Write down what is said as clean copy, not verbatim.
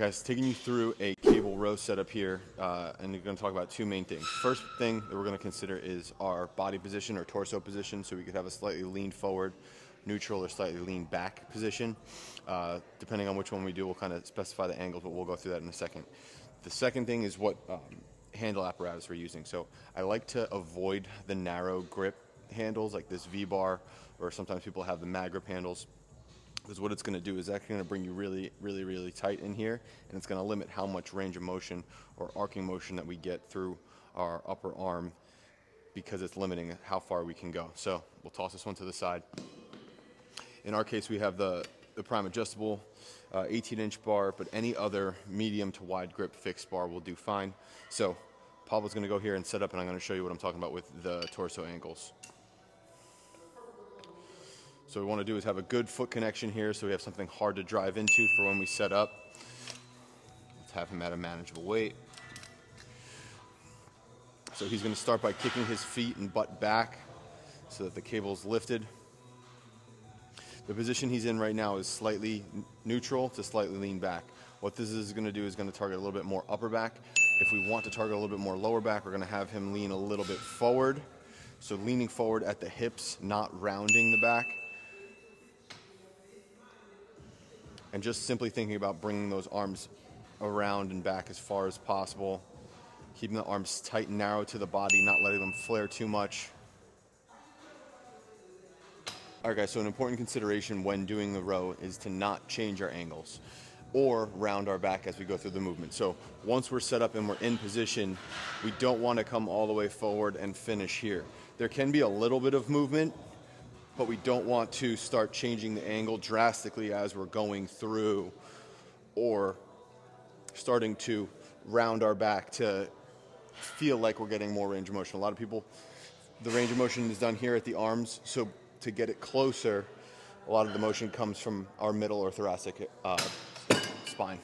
Guys, taking you through a cable row setup here, and we're going to talk about two main things. First thing that we're going to consider is our body position or torso position, so we could have a slightly lean forward, neutral, or slightly lean back position. Depending on which one we do, we'll kind of specify the angles, but we'll go through that in a second. The second thing is what handle apparatus we're using. So I like to avoid the narrow grip handles like this V-bar, or sometimes people have the mag grip handles. Because what it's going to do is actually going to bring you really tight in here, and it's going to limit how much range of motion or arcing motion that we get through our upper arm, because it's limiting how far we can go. So we'll toss this one to the side. In our case, we have the Prime adjustable 18-inch bar, but any other medium to wide grip fixed bar will do fine. So Pablo's going to go here and set up, and I'm going to show you what I'm talking about with the torso angles. So what we want to do is have a good foot connection here, so we have something hard to drive into for when we set up. Let's have him at a manageable weight. So he's going to start by kicking his feet and butt back so that the cable is lifted. The position he's in right now is slightly neutral to slightly lean back. What this is going to do is going to target a little bit more upper back. If we want to target a little bit more lower back, we're going to have him lean a little bit forward. So leaning forward at the hips, not rounding the back. And just simply thinking about bringing those arms around and back as far as possible. Keeping the arms tight and narrow to the body, not letting them flare too much. All right, guys, so an important consideration when doing the row is to not change our angles or round our back as we go through the movement. So once we're set up and we're in position, we don't want to come all the way forward and finish here. There can be a little bit of movement, but we don't want to start changing the angle drastically as we're going through, or starting to round our back to feel like we're getting more range of motion. A lot of people, the range of motion is done here at the arms, so to get it closer, a lot of the motion comes from our middle or thoracic spine.